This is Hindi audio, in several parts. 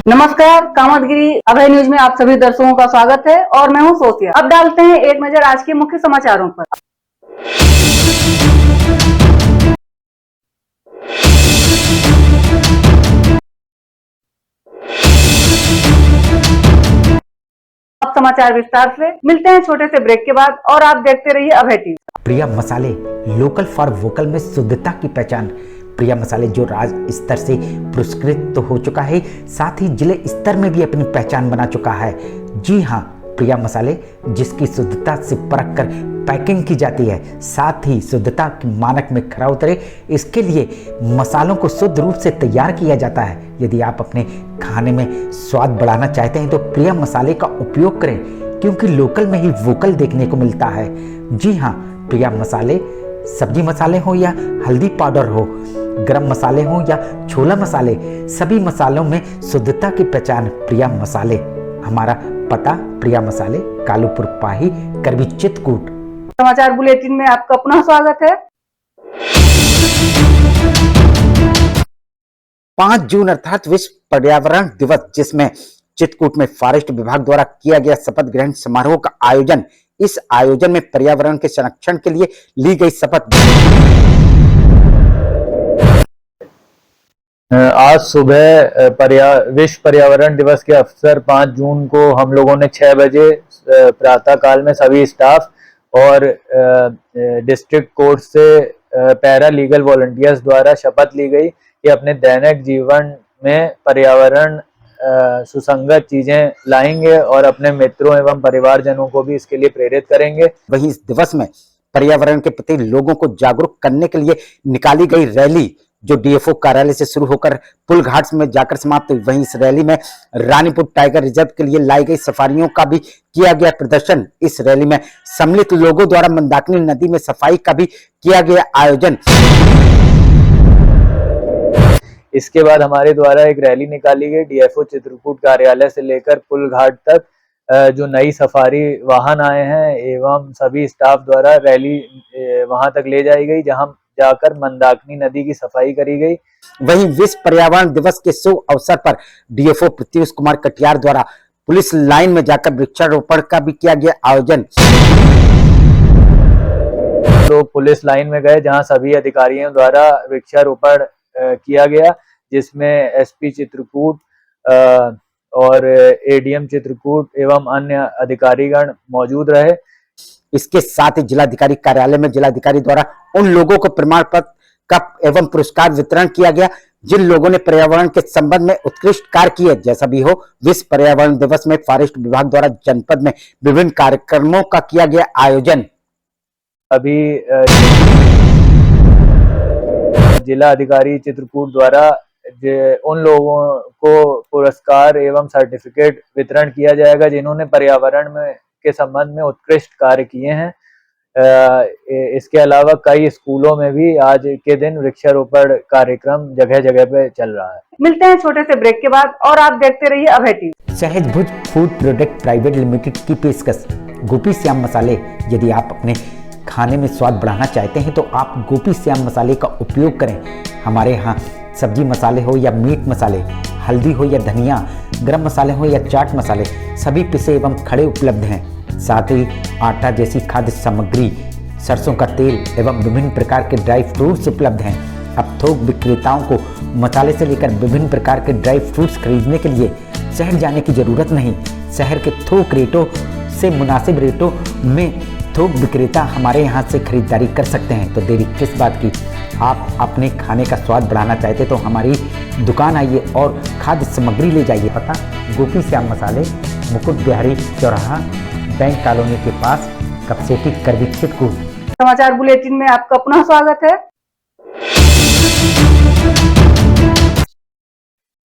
नमस्कार, कामतगिरी अभय न्यूज में आप सभी दर्शकों का स्वागत है और मैं हूं सोफिया। अब डालते हैं एक नजर आज के मुख्य समाचारों पर। अब समाचार विस्तार से। मिलते हैं छोटे से ब्रेक के बाद और आप देखते रहिए अभय टीवी। प्रिया मसाले, लोकल फॉर वोकल में शुद्धता की पहचान। प्रिया मसाले जो राज्य स्तर से पुरस्कृत तो हो चुका है, साथ ही जिले स्तर में भी अपनी पहचान बना चुका है। जी हाँ, प्रिया मसाले जिसकी शुद्धता से परख कर पैकिंग की जाती है, साथ ही शुद्धता के मानक में खरा उतरे, इसके लिए मसालों को शुद्ध रूप से तैयार किया जाता है। यदि आप अपने खाने में स्वाद बढ़ाना चाहते हैं तो प्रिया मसाले का उपयोग करें, क्योंकि लोकल में ही वोकल देखने को मिलता है। जी हाँ, प्रिया मसाले सब्जी मसाले हो या हल्दी पाउडर हो, गरम मसाले हो या छोला मसाले, सभी मसालों में शुद्धता की पहचान प्रिया मसाले। हमारा पता प्रिया मसाले, कालूपुर पाही, करबी चित्रकूट। समाचार बुलेटिन में आपका पुनः स्वागत है। 5 जून अर्थात विश्व पर्यावरण दिवस, जिसमें चित्रकूट में फॉरेस्ट विभाग द्वारा किया गया शपथ ग्रहण समारोह का आयोजन। इस आयोजन में पर्यावरण के संरक्षण के लिए ली गई शपथ। आज सुबह विश्व पर्यावरण दिवस के अवसर 5 जून को हम लोगों ने 6 बजे प्रातः काल में सभी स्टाफ और डिस्ट्रिक्ट कोर्ट से पैरा लीगल वॉलंटियर्स द्वारा शपथ ली गई कि अपने दैनिक जीवन में पर्यावरण सुसंगत चीजें लाएंगे और अपने मित्रों एवं परिवारजनों को भी इसके लिए प्रेरित करेंगे। वहीं इस दिवस में पर्यावरण के प्रति लोगों को जागरूक करने के लिए निकाली गई रैली, जो डीएफओ कार्यालय से शुरू होकर पुल घाट में जाकर समाप्त हुई। वहीं इस रैली में रानीपुर टाइगर रिजर्व के लिए लाई गई सफारियों का भी किया गया प्रदर्शन। इस रैली में सम्मिलित लोगों द्वारा मंदाकिनी नदी में सफाई का भी किया गया आयोजन। इसके बाद हमारे द्वारा एक रैली निकाली गई डीएफओ चित्रकूट कार्यालय से लेकर पुल घाट तक, जो नई सफारी वाहन आए हैं एवं सभी स्टाफ द्वारा रैली वहां तक ले जाई गई, जहां जाकर मंदाकिनी नदी की सफाई करी गई। वहीं विश्व पर्यावरण दिवस के शुभ अवसर पर डीएफओ प्रत्युष कुमार कटियार द्वारा पुलिस लाइन में जाकर वृक्षारोपण का भी किया गया आयोजन। लोग पुलिस लाइन में गए, जहां सभी अधिकारियों द्वारा वृक्षारोपण किया गया, जिसमें एसपी चित्रकूट और एडीएम चित्रकूट एवं अन्य अधिकारीगण मौजूद रहे। इसके साथ ही जिलाधिकारी कार्यालय में जिलाधिकारी द्वारा उन लोगों को प्रमाण पत्र कप एवं पुरस्कार वितरण किया गया जिन लोगों ने पर्यावरण के संबंध में उत्कृष्ट कार्य किए। जैसा भी हो, विश्व पर्यावरण दिवस में फॉरेस्ट विभाग द्वारा जनपद में विभिन्न कार्यक्रमों का किया गया आयोजन। अभी जिला अधिकारी चित्रकूट द्वारा उन लोगों को पुरस्कार एवं सर्टिफिकेट वितरण किया जाएगा जिन्होंने पर्यावरण में के संबंध में उत्कृष्ट कार्य किए हैं। इसके अलावा कई स्कूलों में भी आज के दिन वृक्षारोपण कार्यक्रम जगह जगह पे चल रहा है। मिलते हैं छोटे से ब्रेक के बाद और आप देखते रहिए अभय टीवी। सहज भुज फूड प्रोडक्ट प्राइवेट लिमिटेड की पेशकश गोपी श्याम मसाले। यदि आप अपने खाने में स्वाद बढ़ाना चाहते हैं तो आप गोपी श्याम मसाले का उपयोग करें। हमारे यहाँ सब्जी मसाले हो या मीट मसाले, हल्दी हो या धनिया, गरम मसाले हो या चाट मसाले, सभी पिसे एवं खड़े उपलब्ध हैं। साथ ही आटा जैसी खाद्य सामग्री, सरसों का तेल एवं विभिन्न प्रकार के ड्राई फ्रूट्स उपलब्ध हैं। अब थोक विक्रेताओं को मसाले से लेकर विभिन्न प्रकार के ड्राई फ्रूट्स खरीदने के लिए शहर जाने की जरूरत नहीं। शहर के थोक रेटों से मुनासिब रेटों में थोक विक्रेता हमारे यहाँ से खरीदारी कर सकते हैं। तो देरी किस बात की, आप अपने खाने का स्वाद बढ़ाना चाहते तो हमारी दुकान आइए और खाद्य सामग्री ले जाइए। पता गोपी श्याम मसाले, मुकुट बिहारी चौराहा, बैंक कॉलोनी के पास, कपसेटी, करबी चित्रकूट। समाचार बुलेटिन में आपका पुनः स्वागत है।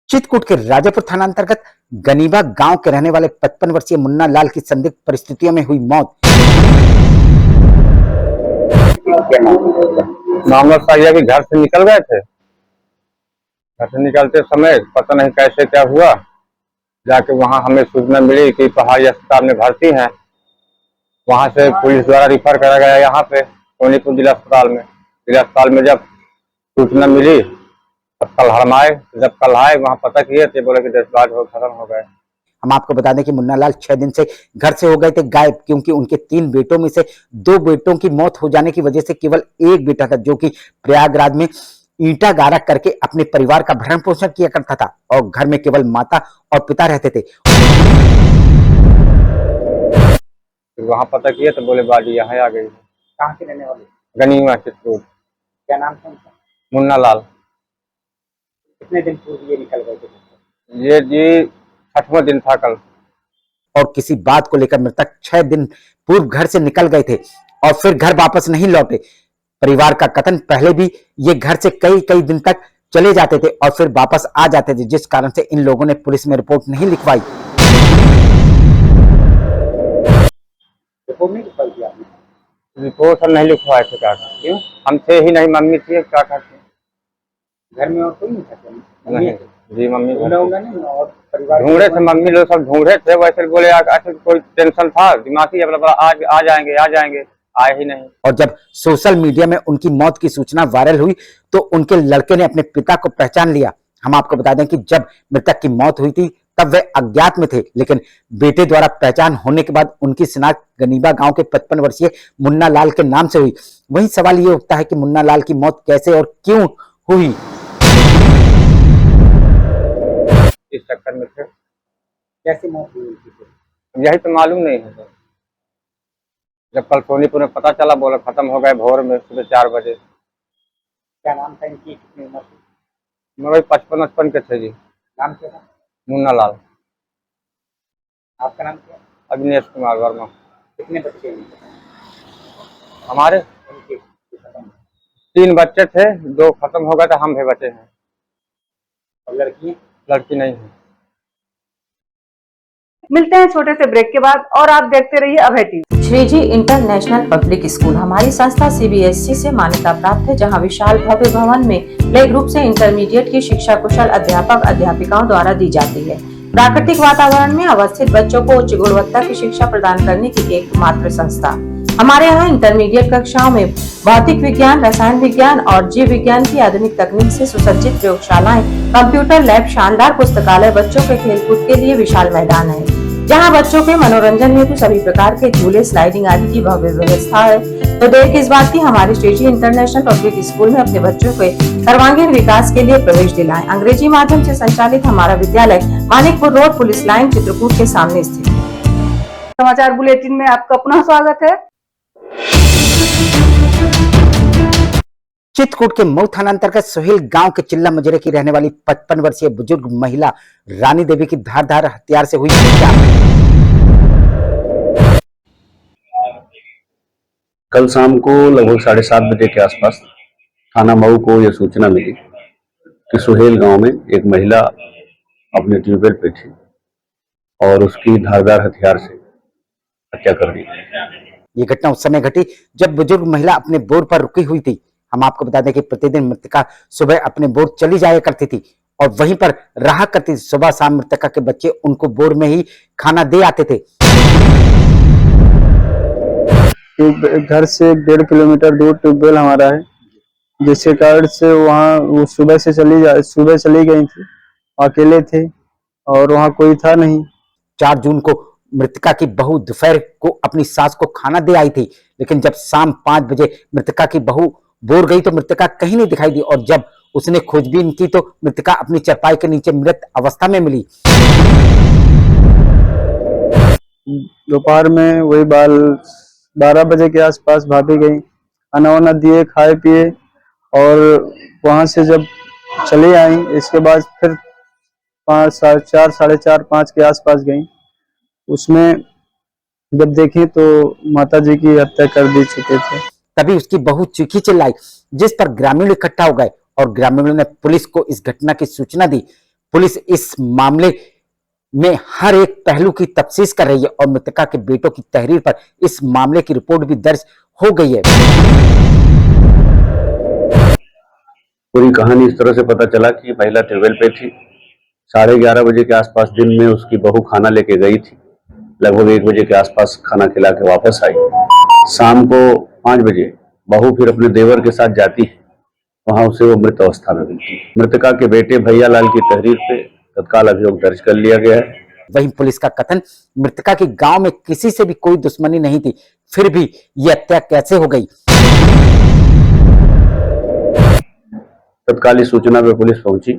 चित्रकूट के राजापुर थाना अंतर्गत गनीबा गांव के रहने वाले 55 वर्षीय मुन्ना लाल की संदिग्ध परिस्थितियों में हुई मौत। मोहम्मद साहिया के घर से निकल गए थे। घर से निकलते समय पता नहीं कैसे क्या हुआ, जाके वहां हमें सूचना मिली कि पहाड़ी अस्पताल में भर्ती हैं। वहां से पुलिस द्वारा रिफर करा गया यहाँ पे सोनीपुर जिला अस्पताल में। जिला अस्पताल में जब सूचना मिली अब कल हम आए, जब कल आए वहाँ पता किए तो बोले कि डिस्चार्ज हो खत्म हो गए। हम आपको बता दें कि मुन्ना लाल 6 दिन से घर से हो गए थे गायब, क्योंकि उनके 3 बेटों में से 2 बेटों की मौत हो जाने की वजह से केवल एक बेटा था, जो कि प्रयागराज में ईंटा गारा करके अपने परिवार का भरण पोषण किया करता था और घर में केवल माता और पिता रहते थे। फिर वहाँ पता किए तो बोले बाजी यहाँ आ गई। कहाँ के रहने वाले? गनीमा चित्रकूट। क्या नाम था उनका? मुन्ना लाल। कितने दिन पूर्व ये निकल गए थे? ये जी 6वां दिन था कल। और किसी बात को लेकर मृतक 6 दिन पूर्व घर से निकल गए थे और फिर घर वापस नहीं लौटे। परिवार का कथन, पहले भी ये घर से कई कई दिन तक चले जाते थे और फिर वापस आ जाते थे, जिस कारण से इन लोगों ने पुलिस में रिपोर्ट नहीं लिखवाई। रिपोर्ट नहीं लिखवाई थी आपने? रिपोर्ट हम नहीं लिखवाए थे काका। क्यों? हम थे ही नहीं, मम्मी थी काका थे। घर में और कोई नहीं था क्या? नहीं जी, मम्मी ढूंढा होगा नहीं और परिवार ढूंढे थे, मम्मी लोग सब ढूंढे थे। वैसे बोले ऐसे कोई टेंशन था दिमागी, अपना आज आ जाएंगे आ जाएंगे, आए ही नहीं। और जब सोशल मीडिया में उनकी मौत की सूचना वायरल हुई तो उनके लड़के ने अपने पिता को पहचान लिया। हम आपको बता दें कि जब मृतक की मौत हुई थी तब वे अज्ञात में थे, लेकिन बेटे द्वारा पहचान होने के बाद उनकी शिनाख्त गनीबा गांव के 55 वर्षीय मुन्ना लाल के नाम से हुई। वहीं सवाल ये उठता है कि मुन्ना लाल की मौत कैसे और क्यों हुई। इस चक्कर में थे। कैसे मौत हुई उनकी? यही तो मालूम नहीं है। जब कल सोनीपुर में पता चला, बोला खत्म हो गए भोर में, सुबह 4 बजे। क्या नाम था इनकी? कितनी उम्र थी? वही 55 के थे जी। नाम क्या था? मुन्ना लाल। आपका नाम क्या? अविनेश कुमार वर्मा। कितने बच्चे हैं इनके? हमारे उनके खत्म? 3 बच्चे थे, 2 खत्म हो गए थे, हम भी बचे हैं। और लड़की? लड़की नहीं है। मिलते हैं छोटे से ब्रेक के बाद और आप देखते रहिए Abhay TV. Shriji international public school हमारी संस्था सीबीएसई से मान्यता प्राप्त है, जहां विशाल भव्य भवन में प्ले ग्रुप से इंटरमीडिएट की शिक्षा कुशल अध्यापक अध्यापिकाओं द्वारा दी जाती है। प्राकृतिक वातावरण में अवस्थित बच्चों को उच्च गुणवत्ता की शिक्षा प्रदान करने की एकमात्र संस्था। हमारे यहाँ इंटरमीडिएट कक्षाओं में भौतिक विज्ञान, रसायन विज्ञान और जीव विज्ञान की आधुनिक तकनीक से सुसज्जित प्रयोगशालाएं, कंप्यूटर लैब, शानदार पुस्तकालय, बच्चों के खेलकूद के लिए विशाल मैदान है, जहां बच्चों के मनोरंजन हेतु सभी प्रकार के झूले, स्लाइडिंग आदि की भव्य व्यवस्था है। तो देर किस बात की, हमारे श्रीजी इंटरनेशनल पब्लिक स्कूल में अपने बच्चों के सर्वांगीण विकास के लिए प्रवेश दिलाएं। अंग्रेजी माध्यम से संचालित हमारा विद्यालय Manikpur road, police line, Chitrakoot के सामने स्थित है। समाचार बुलेटिन में आपका पुनः स्वागत है। चित्रकूट के मऊ थाना अंतर्गत सोहेल गांव के चिल्ला मजरे की रहने वाली 55 वर्षीय बुजुर्ग महिला रानी देवी की धारदार हथियार से हुई हत्या। कल शाम को लगभग 7:30 बजे के आसपास थाना मऊ को यह सूचना मिली कि सोहेल गांव में एक महिला अपने ट्यूबवेल पे थी और उसकी धारदार हथियार से हत्या कर दी। ये घटना उस समय घटी जब बुजुर्ग महिला अपने बोर पर रुकी हुई थी। हम आपको बता दें कि प्रतिदिन मृतका सुबह अपने बोर चली जाया करती थी और वहीं पर रहा करती थी। सुबह शाम मृतका के बच्चे उनको बोर में ही खाना दे आते थे। घर से 1.5 किलोमीटर दूर ट्यूबवेल हमारा है, जिसके कारण से वहाँ वो सुबह चली गई थी, अकेले थे और वहाँ कोई था नहीं। 4 जून को मृतका की बहू दोपहर को अपनी सास को खाना दे आई थी, लेकिन जब शाम 5 बजे मृतका की बहू बोर गई तो मृतका कहीं नहीं दिखाई दी और जब उसने खोजबीन की तो मृतका अपनी चरपाई के नीचे मृत अवस्था में मिली। दोपहर में वही 12 बजे के आसपास भाभी गई, खाना वाना दिए, खाए पिए और वहां से जब चली आई, इसके बाद फिर 5, 4:30, 4:30, 5 के आसपास गई। उसमें जब देखें तो माता जी की हत्या कर दी चुके थे। तभी उसकी बहू चीखी चिल्लाई, जिस पर ग्रामीण इकट्ठा हो गए और ग्रामीणों ने पुलिस को इस घटना की सूचना दी। पुलिस इस मामले में हर एक पहलू की तफ्तीश कर रही है और मृतका के बेटों की तहरीर पर इस मामले की रिपोर्ट भी दर्ज हो गई है। पूरी कहानी इस तरह से पता चला कि महिला ट्यूबवेल पे थी। 11:30 बजे के आसपास दिन में उसकी बहू खाना लेके गई थी। लगभग 1 बजे के आसपास खाना खिला के वापस आई। शाम को 5 बजे बहू फिर अपने देवर के साथ जाती है वहां उसे वो मृत अवस्था में मिलती है। मृतका के बेटे भैयालाल की तहरीर पे तत्काल अभियोग दर्ज कर लिया गया है। वहीं पुलिस का कथन, मृतका की गांव में किसी से भी कोई दुश्मनी नहीं थी, फिर भी ये हत्या कैसे हो गई। तत्कालीन सूचना पे पुलिस पहुंची,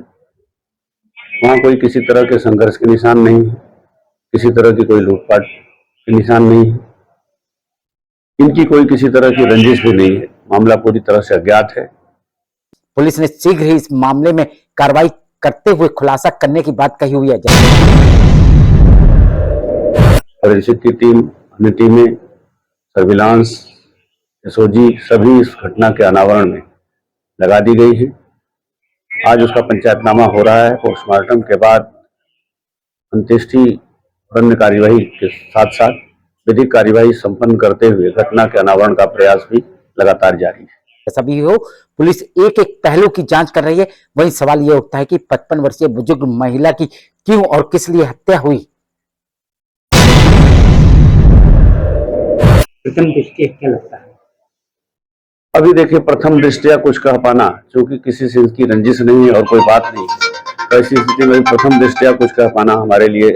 वहां कोई किसी तरह के संघर्ष के निशान नहीं है, किसी तरह की कोई लूटपाट के निशान नहीं है, इनकी कोई किसी तरह की रंजिश भी नहीं है। मामला पूरी तरह से अज्ञात है। पुलिस ने शीघ्र ही इस मामले में कार्रवाई करते हुए खुलासा करने की बात कही हुई है। फोरेंसिक की टीम, अन्य टीमें, सर्विलांस, एसओजी सभी इस घटना के अनावरण में लगा दी गई है। आज उसका पंचायतनामा हो रहा है। पोस्टमार्टम के बाद अंत्येष्टि और अन्य कार्यवाही के साथ साथ विधिक कार्यवाही संपन्न करते हुए घटना के अनावरण का प्रयास भी लगातार जारी है। ऐसा भी हो, पुलिस एक एक पहलू की जांच कर रही है। वहीं सवाल यह उठता है कि 55 वर्षीय बुजुर्ग महिला की क्यों और किस लिए हत्या हुई। प्रथम दृष्टया क्या लगता है? अभी देखिए, प्रथम दृष्टया कुछ कह पाना, क्योंकि किसी से इसकी रंजिश नहीं है और कोई बात नहीं है, तो ऐसी स्थिति में प्रथम दृष्टया कुछ कह पाना हमारे लिए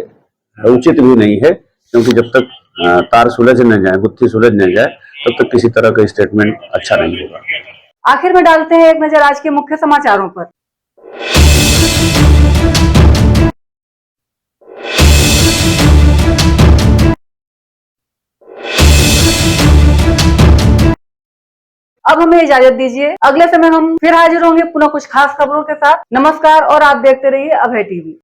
उचित भी नहीं है, क्योंकि जब तक तार सुलझ न जाए, गुत्थी सुलझ न जाए, तब तक किसी तरह का स्टेटमेंट अच्छा नहीं होगा। आखिर में डालते हैं एक नजर आज के मुख्य समाचारों पर। अब हमें इजाजत दीजिए। अगले समय हम फिर हाजिर होंगे पुनः कुछ खास खबरों के साथ। नमस्कार और आप देखते रहिए अभय टीवी।